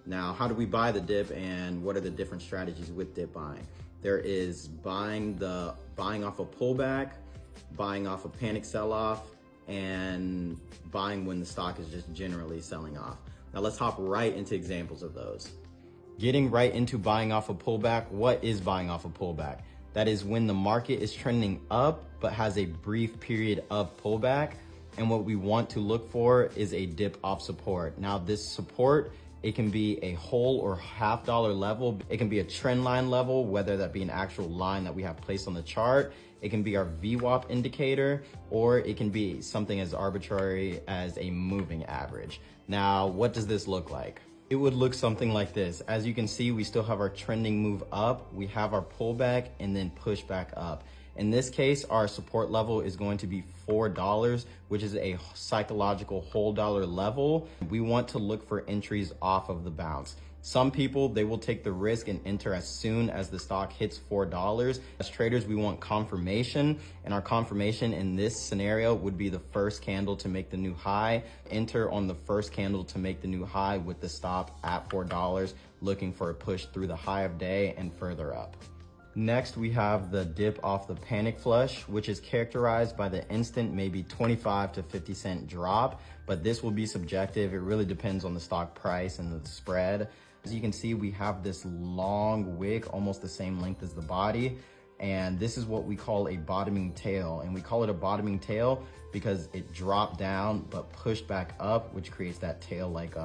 Now, how do we buy the dip and what are the different strategies with dip buying? There is buying off a pullback, buying off a panic sell-off, and buying when the stock is just generally selling off. Now let's hop right into examples of those. Getting right into buying off a pullback. What is buying off a pullback? That is when the market is trending up but has a brief period of pullback. And what we want to look for is a dip off support. Now this support, it can be a whole or half dollar level. It can be a trend line level, whether that be an actual line that we have placed on the chart. It can be our VWAP indicator, or it can be something as arbitrary as a moving average. Now, what does this look like? It would look something like this. As you can see, we still have our trending move up. We have our pullback and then push back up. In this case, our support level is going to be $4, which is a psychological whole dollar level. We want to look for entries off of the bounce. Some people, they will take the risk and enter as soon as the stock hits $4. As traders, we want confirmation, and our confirmation in this scenario would be the first candle to make the new high. Enter on the first candle to make the new high with the stop at $4, looking for a push through the high of day and further up. Next, we have the dip off the panic flush, which is characterized by the instant, maybe 25 to 50 cent drop, but this will be subjective. It really depends on the stock price and the spread. As you can see, we have this long wick, almost the same length as the body. And this is what we call a bottoming tail. And we call it a bottoming tail because it dropped down, but pushed back up, which creates that tail-like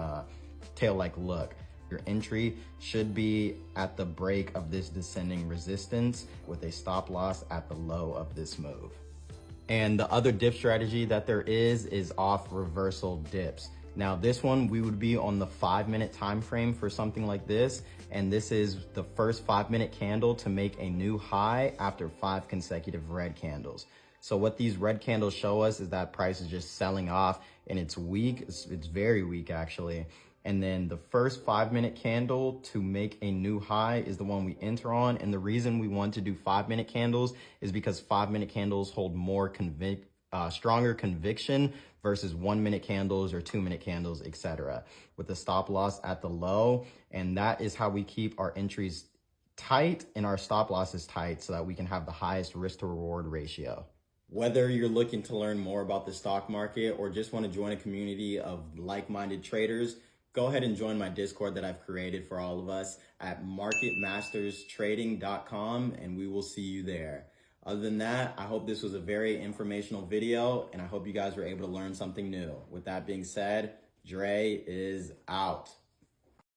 look. Your entry should be at the break of this descending resistance with a stop loss at the low of this move. And the other dip strategy that there is off reversal dips. Now this one, we would be on the 5-minute time frame for something like this. And this is the first 5-minute candle to make a new high after 5 consecutive red candles. So what these red candles show us is that price is just selling off and it's weak. It's very weak actually. And then the first 5-minute candle to make a new high is the one we enter on. And the reason we want to do 5-minute candles is because 5-minute candles hold more stronger conviction versus 1-minute candles or 2-minute candles, etc. with the stop loss at the low. And that is how we keep our entries tight and our stop losses tight so that we can have the highest risk to reward ratio. Whether you're looking to learn more about the stock market or just want to join a community of like-minded traders, go ahead and join my Discord that I've created for all of us at marketmasterstrading.com, and we will see you there. Other than that, I hope this was a very informational video, and I hope you guys were able to learn something new. With that being said, Dre is out.